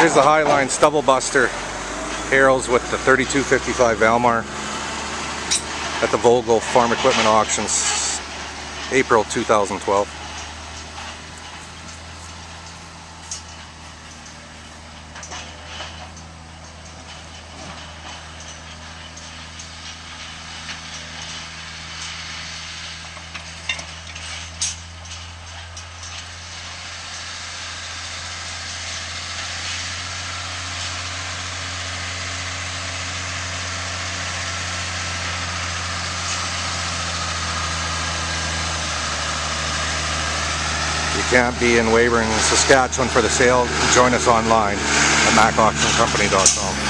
Here's the HighLine Stubble Buster Harrows with the 3255 Valmar at the Vogel Farm Equipment Auctions, April 2012. You can't be in Weyburn, Saskatchewan for the sale. Join us online at mackauctioncompany.com.